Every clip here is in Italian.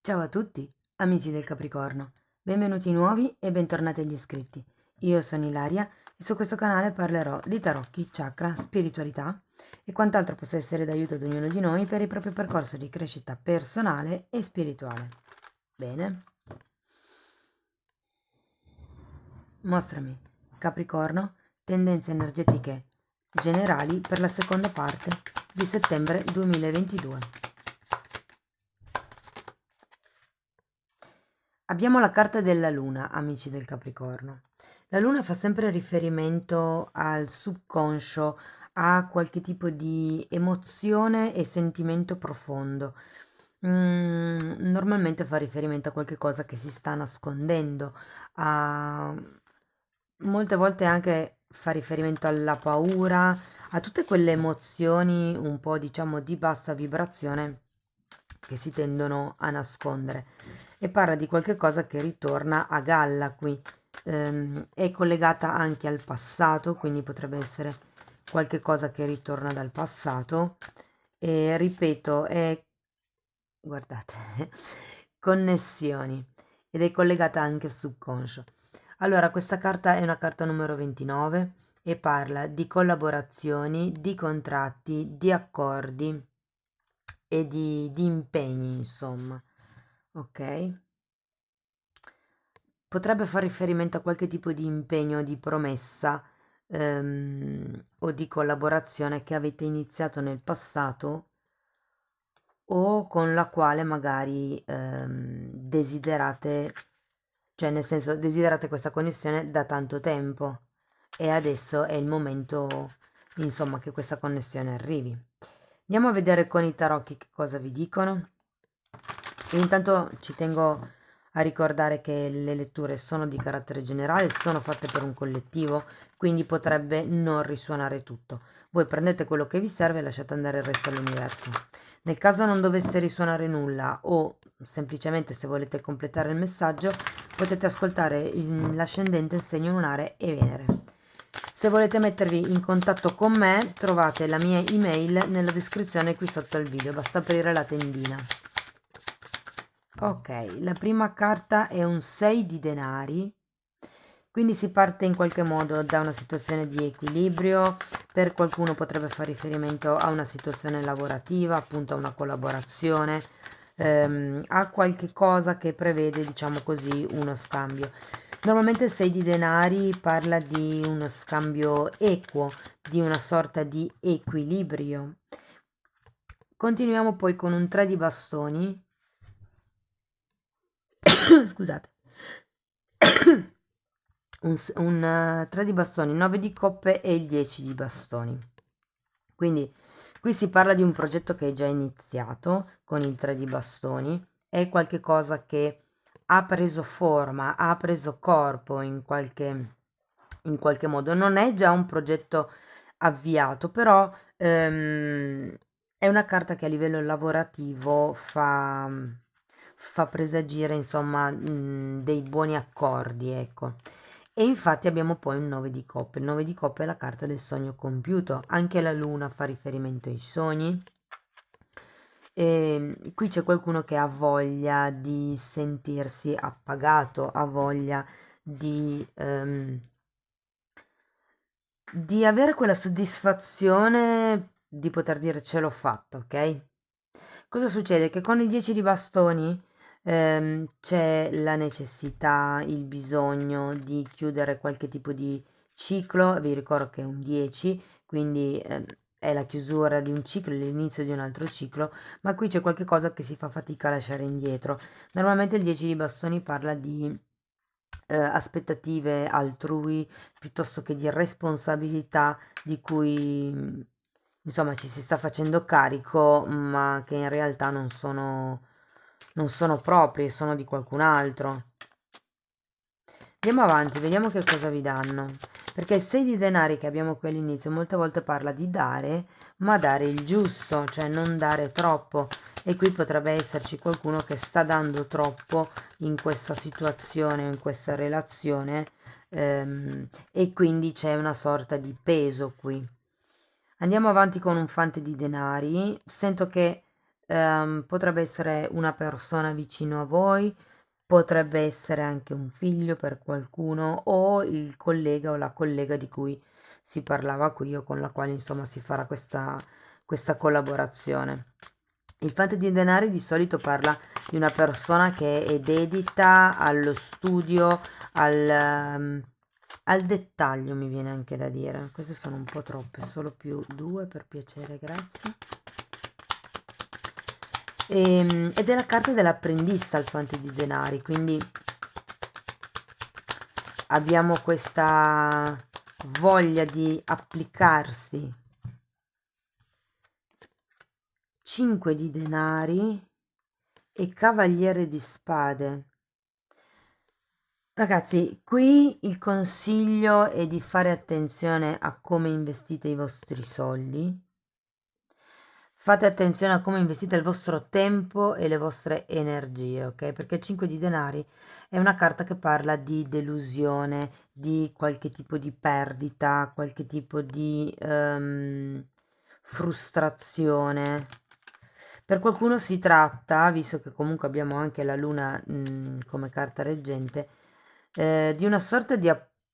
Ciao a tutti, amici del Capricorno, benvenuti nuovi e bentornati agli iscritti. Io sono Ilaria e su questo canale parlerò di tarocchi, chakra, spiritualità e quant'altro possa essere d'aiuto ad ognuno di noi per il proprio percorso di crescita personale e spirituale. Bene, mostrami, Capricorno, tendenze energetiche generali per la seconda parte di settembre 2022. Abbiamo la carta della luna, amici del Capricorno. La luna fa sempre riferimento al subconscio, a qualche tipo di emozione e sentimento profondo. Normalmente fa riferimento a qualche cosa che si sta nascondendo, a... molte volte anche fa riferimento alla paura, a tutte quelle emozioni un po' diciamo di bassa vibrazione che si tendono a nascondere e parla di qualche cosa che ritorna a galla qui. È collegata anche al passato, quindi potrebbe essere qualche cosa che ritorna dal passato e ripeto, è guardate, connessioni ed è collegata anche al subconscio. Allora, questa carta è una carta numero 29 e parla di collaborazioni, di contratti, di accordi e di impegni, insomma. Ok? Potrebbe far riferimento a qualche tipo di impegno, di promessa o di collaborazione che avete iniziato nel passato o con la quale magari desiderate, cioè nel senso desiderate questa connessione da tanto tempo e adesso è il momento, insomma, che questa connessione arrivi. Andiamo a vedere con i tarocchi che cosa vi dicono. E intanto ci tengo a ricordare che le letture sono di carattere generale, sono fatte per un collettivo, quindi potrebbe non risuonare tutto. Voi prendete quello che vi serve e lasciate andare il resto all'universo. Nel caso non dovesse risuonare nulla o semplicemente se volete completare il messaggio, potete ascoltare l'ascendente, il segno lunare e Venere. Se volete mettervi in contatto con me, trovate la mia email nella descrizione qui sotto il video, basta aprire la tendina. Ok, la prima carta è un 6 di denari, quindi si parte in qualche modo da una situazione di equilibrio, per qualcuno potrebbe fare riferimento a una situazione lavorativa, appunto a una collaborazione, a qualche cosa che prevede, diciamo così, uno scambio. Normalmente il 6 di denari parla di uno scambio equo, di una sorta di equilibrio. Continuiamo poi con un 3 di bastoni. Scusate. Un 3 di bastoni, 9 di coppe e il 10 di bastoni. Quindi qui si parla di un progetto che è già iniziato con il 3 di bastoni, è qualche cosa che ha preso forma, ha preso corpo in qualche modo. Non è già un progetto avviato, però è una carta che a livello lavorativo fa presagire, insomma, dei buoni accordi, ecco. E infatti abbiamo poi un 9 di coppe. Il 9 di coppe è la carta del sogno compiuto. Anche la luna fa riferimento ai sogni. E qui c'è qualcuno che ha voglia di sentirsi appagato, ha voglia di avere quella soddisfazione di poter dire ce l'ho fatta, ok? Cosa succede? Che con il 10 di bastoni c'è la necessità, il bisogno di chiudere qualche tipo di ciclo, vi ricordo che è un 10, quindi è la chiusura di un ciclo, l'inizio di un altro ciclo, ma qui c'è qualche cosa che si fa fatica a lasciare indietro. Normalmente il 10 di bastoni parla di aspettative altrui piuttosto che di responsabilità di cui insomma ci si sta facendo carico, ma che in realtà non sono proprie, sono di qualcun altro. Andiamo avanti, vediamo che cosa vi danno. Perché il 6 di denari che abbiamo qui all'inizio molte volte parla di dare, ma dare il giusto, cioè non dare troppo. E qui potrebbe esserci qualcuno che sta dando troppo in questa situazione, in questa relazione, e quindi c'è una sorta di peso qui. Andiamo avanti con un fante di denari. Sento che Potrebbe essere una persona vicino a voi, potrebbe essere anche un figlio per qualcuno o il collega o la collega di cui si parlava qui o con la quale insomma si farà questa collaborazione. Il fante di denari di solito parla di una persona che è dedita allo studio, al dettaglio, mi viene anche da dire. Queste sono un po' troppe, solo più due per piacere, grazie. Ed è la carta dell'apprendista il fante di denari, quindi abbiamo questa voglia di applicarsi. 5 di denari e cavaliere di spade. Ragazzi, qui il consiglio è di fare attenzione a come investite i vostri soldi. Fate attenzione a come investite il vostro tempo e le vostre energie, ok? Perché il 5 di denari è una carta che parla di delusione, di qualche tipo di perdita, qualche tipo di frustrazione. Per qualcuno si tratta, visto che comunque abbiamo anche la luna come carta reggente, di una sorta di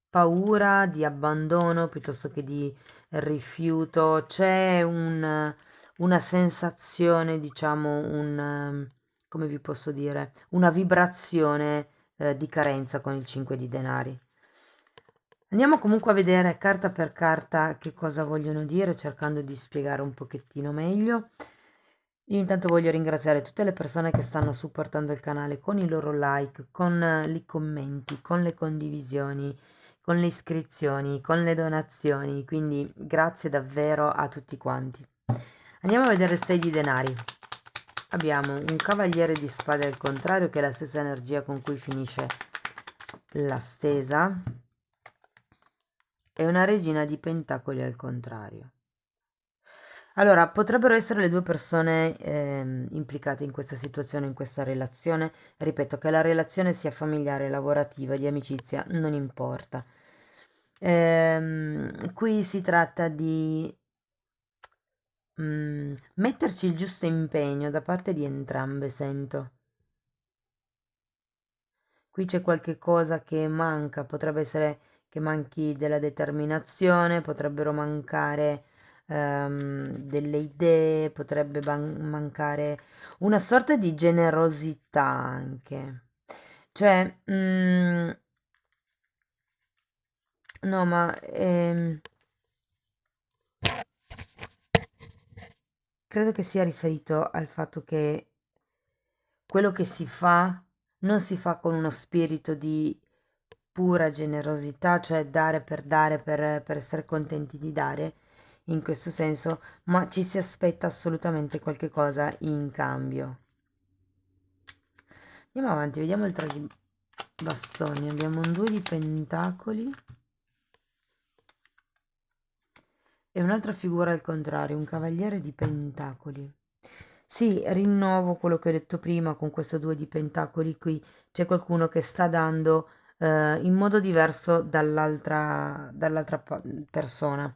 paura, di abbandono piuttosto che di rifiuto. C'è una sensazione, diciamo, come vi posso dire, una vibrazione di carenza con il 5 di denari. Andiamo comunque a vedere carta per carta che cosa vogliono dire, cercando di spiegare un pochettino meglio. Io intanto voglio ringraziare tutte le persone che stanno supportando il canale con i loro like, con i commenti, con le condivisioni, con le iscrizioni, con le donazioni, quindi grazie davvero a tutti quanti. Andiamo a vedere il 6 di denari. Abbiamo un cavaliere di spade al contrario, che è la stessa energia con cui finisce la stesa, e una regina di pentacoli al contrario. Allora, potrebbero essere le due persone implicate in questa situazione, in questa relazione. Ripeto, che la relazione sia familiare, lavorativa, di amicizia, non importa. Qui si tratta di metterci il giusto impegno da parte di entrambe, sento. Qui c'è qualche cosa che manca, potrebbe essere che manchi della determinazione, potrebbero mancare delle idee, potrebbe mancare una sorta di generosità anche. Cioè, no, ma credo che sia riferito al fatto che quello che si fa non si fa con uno spirito di pura generosità, cioè dare per essere contenti di dare, in questo senso, ma ci si aspetta assolutamente qualche cosa in cambio. Andiamo avanti, vediamo il 3 di bastoni. Abbiamo un 2 di pentacoli e un'altra figura al contrario, un cavaliere di pentacoli. Sì, rinnovo quello che ho detto prima con questo 2 di pentacoli qui. C'è qualcuno che sta dando in modo diverso dall'altra persona.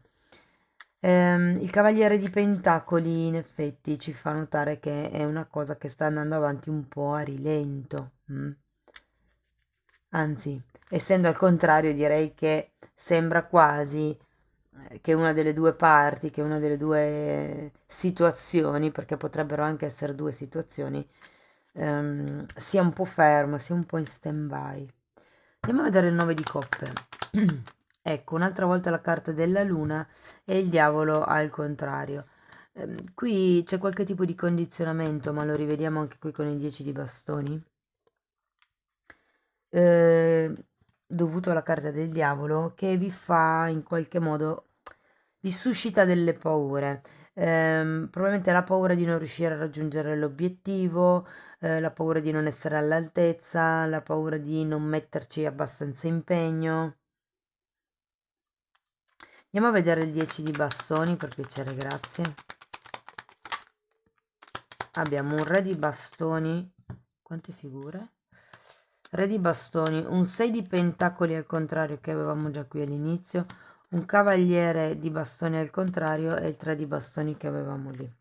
Il cavaliere di pentacoli in effetti ci fa notare che è una cosa che sta andando avanti un po' a rilento. Anzi, essendo al contrario, direi che sembra quasi che una delle due parti, che una delle due situazioni, perché potrebbero anche essere due situazioni, sia un po' ferma, sia un po' in stand-by. Andiamo a vedere il 9 di coppe. Ecco, un'altra volta la carta della luna e il diavolo al contrario. Qui c'è qualche tipo di condizionamento, ma lo rivediamo anche qui con il 10 di bastoni. eh, Dovuto alla carta del diavolo, che vi fa in qualche modo, vi suscita delle paure. Probabilmente la paura di non riuscire a raggiungere l'obiettivo, la paura di non essere all'altezza, la paura di non metterci abbastanza impegno. Andiamo a vedere il 10 di bastoni, per piacere, grazie. Abbiamo un re di bastoni, quante figure? Re di bastoni, un 6 di pentacoli al contrario che avevamo già qui all'inizio, un cavaliere di bastoni al contrario e il 3 di bastoni che avevamo lì.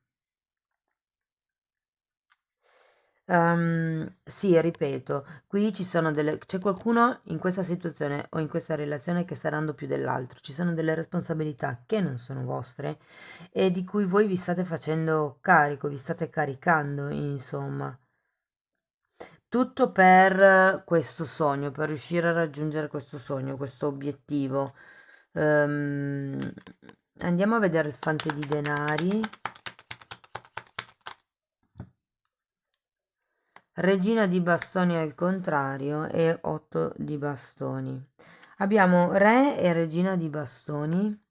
Sì, ripeto, qui c'è qualcuno in questa situazione o in questa relazione che sta dando più dell'altro, ci sono delle responsabilità che non sono vostre e di cui voi vi state facendo carico, vi state caricando, insomma. Tutto per questo sogno, per riuscire a raggiungere questo sogno, questo obiettivo. Ehm, Andiamo a vedere il fante di denari. Regina di bastoni al contrario e 8 di bastoni. Abbiamo re e regina di bastoni,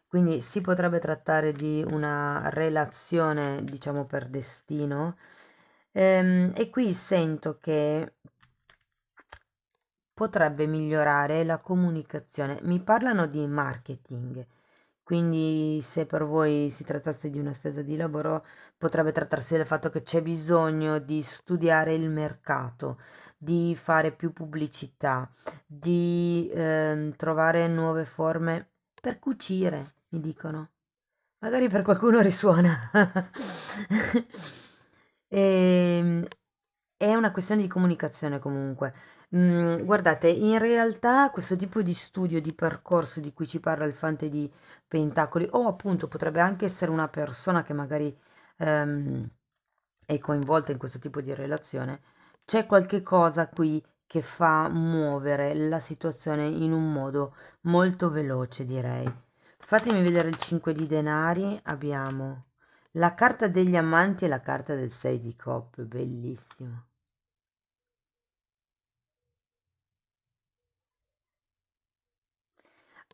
quindi si potrebbe trattare di una relazione, diciamo, per destino. E qui sento che potrebbe migliorare la comunicazione. Mi parlano di marketing, quindi se per voi si trattasse di una stesa di lavoro, potrebbe trattarsi del fatto che c'è bisogno di studiare il mercato, di fare più pubblicità, di trovare nuove forme per cucire, mi dicono. Magari per qualcuno risuona. Ehm, è una questione di comunicazione comunque. Guardate, in realtà questo tipo di studio, di percorso di cui ci parla il Fante di Pentacoli, o appunto potrebbe anche essere una persona che magari ehm, è coinvolta in questo tipo di relazione, c'è qualche cosa qui che fa muovere la situazione in un modo molto veloce, direi. Fatemi vedere il 5 di denari. Abbiamo la carta degli amanti e la carta del 6 di coppe, bellissimo.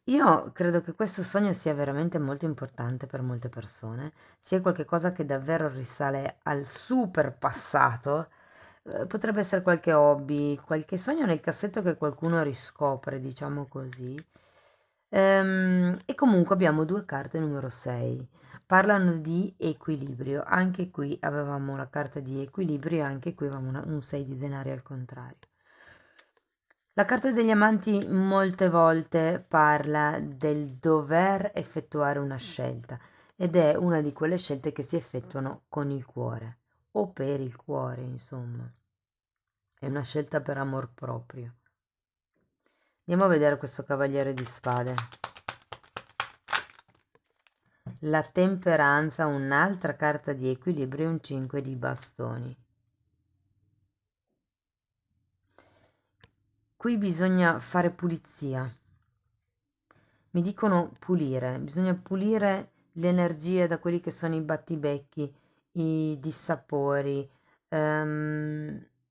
Io credo che questo sogno sia veramente molto importante per molte persone, sia qualcosa che davvero risale al super passato. Potrebbe essere qualche hobby, qualche sogno nel cassetto che qualcuno riscopre, diciamo così. E comunque abbiamo due carte numero 6. Parlano di equilibrio. Anche qui avevamo la carta di equilibrio e anche qui avevamo un 6 di denari al contrario. La carta degli amanti molte volte parla del dover effettuare una scelta ed è una di quelle scelte che si effettuano con il cuore o per il cuore, insomma. È una scelta per amor proprio. Andiamo a vedere questo cavaliere di spade. La temperanza, un'altra carta di equilibrio e un 5 di bastoni. Qui bisogna fare pulizia. Mi dicono pulire, bisogna pulire le energie da quelli che sono i battibecchi, i dissapori,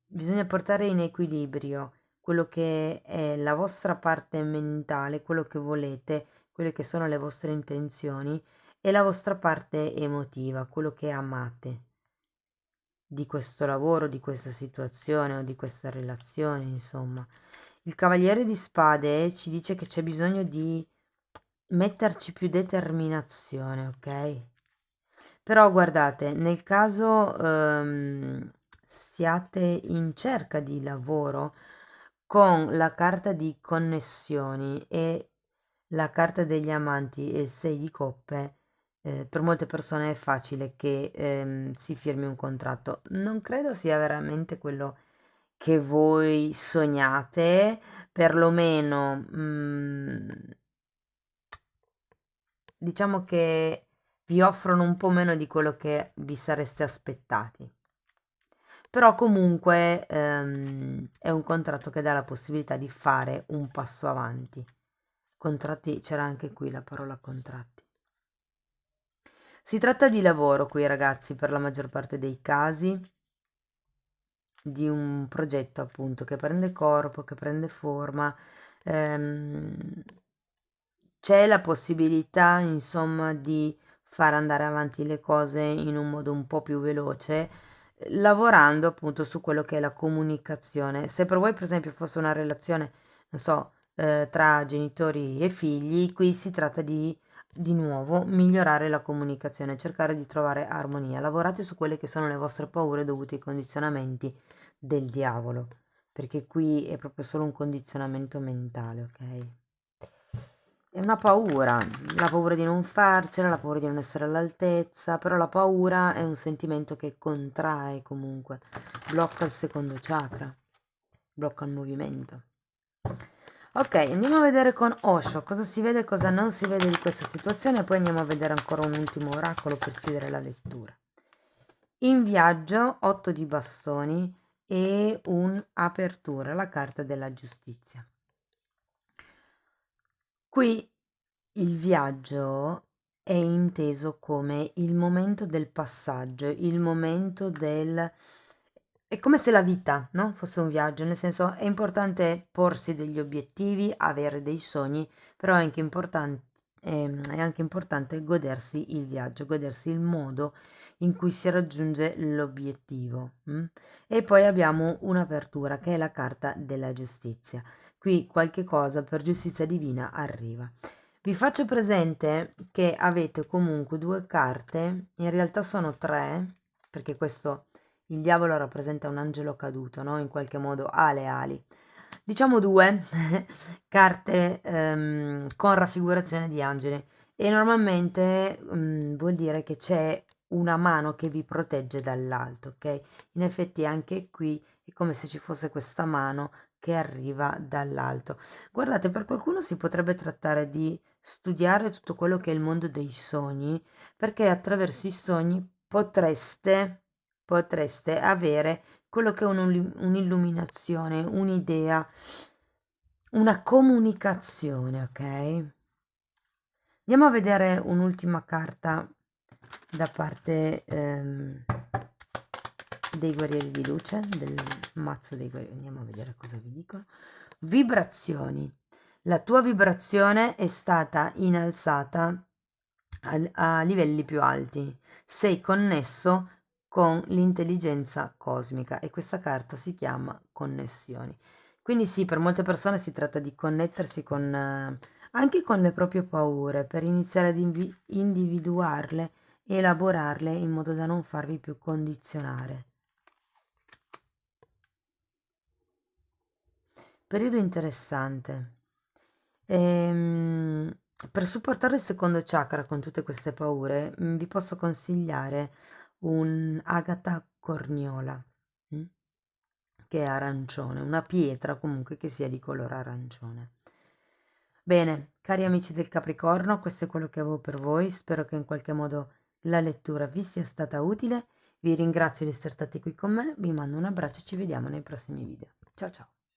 bisogna portare in equilibrio quello che è la vostra parte mentale, quello che volete, quelle che sono le vostre intenzioni e la vostra parte emotiva, quello che amate di questo lavoro, di questa situazione o di questa relazione, insomma. Il Cavaliere di Spade ci dice che c'è bisogno di metterci più determinazione, ok? Però guardate, nel caso siate in cerca di lavoro con la carta di connessioni e la carta degli amanti e il 6 di coppe, per molte persone è facile che si firmi un contratto. Non credo sia veramente quello che voi sognate, perlomeno diciamo che vi offrono un po' meno di quello che vi sareste aspettati. Però comunque è un contratto che dà la possibilità di fare un passo avanti. Contratti, c'era anche qui la parola contratti. Si tratta di lavoro qui, ragazzi, per la maggior parte dei casi, di un progetto appunto che prende corpo, che prende forma. ehm, C'è la possibilità, insomma, di far andare avanti le cose in un modo un po' più veloce, lavorando appunto su quello che è la comunicazione. Se per voi, per esempio, fosse una relazione, non so, tra genitori e figli, qui si tratta di nuovo, migliorare la comunicazione, cercare di trovare armonia. Lavorate su quelle che sono le vostre paure dovute ai condizionamenti del diavolo, perché qui è proprio solo un condizionamento mentale, ok? è una paura, la paura di non farcela, la paura di non essere all'altezza, però la paura è un sentimento che contrae comunque, blocca il secondo chakra, blocca il movimento. Ok, andiamo a vedere con Osho cosa si vede e cosa non si vede di questa situazione e poi andiamo a vedere ancora un ultimo oracolo per chiudere la lettura. In viaggio, 8 di bastoni e un'apertura, la carta della giustizia. Qui il viaggio è inteso come il momento del passaggio, il momento del... È come se la vita, no? Fosse un viaggio, nel senso è importante porsi degli obiettivi, avere dei sogni, però è anche importante godersi il viaggio, godersi il modo in cui si raggiunge l'obiettivo. E poi abbiamo un'apertura che è la carta della giustizia. Qui qualche cosa per giustizia divina arriva. Vi faccio presente che avete comunque 2 carte, in realtà sono 3, perché questo il diavolo rappresenta un angelo caduto, no? In qualche modo ha le ali. Diciamo 2 carte con raffigurazione di angeli e normalmente vuol dire che c'è una mano che vi protegge dall'alto, ok? In effetti anche qui è come se ci fosse questa mano che arriva dall'alto. Guardate, per qualcuno si potrebbe trattare di studiare tutto quello che è il mondo dei sogni, perché attraverso i sogni potreste avere quello che è un'illuminazione, un'idea, una comunicazione, ok? Andiamo a vedere un'ultima carta da parte dei guerrieri di luce, del mazzo dei guerrieri. Andiamo a vedere cosa vi dicono. Vibrazioni. La tua vibrazione è stata innalzata a livelli più alti. Sei connesso con l'intelligenza cosmica e questa carta si chiama connessioni. Quindi sì, per molte persone si tratta di connettersi con, anche con le proprie paure per iniziare ad individuarle e elaborarle in modo da non farvi più condizionare. Periodo interessante. Per supportare il secondo chakra con tutte queste paure, vi posso consigliare un agata corniola, mm, che è arancione, una pietra comunque che sia di colore arancione. Bene, cari amici del Capricorno, questo è quello che avevo per voi. Spero che in qualche modo la lettura vi sia stata utile. Vi ringrazio di essere stati qui con me, vi mando un abbraccio e ci vediamo nei prossimi video. Ciao ciao!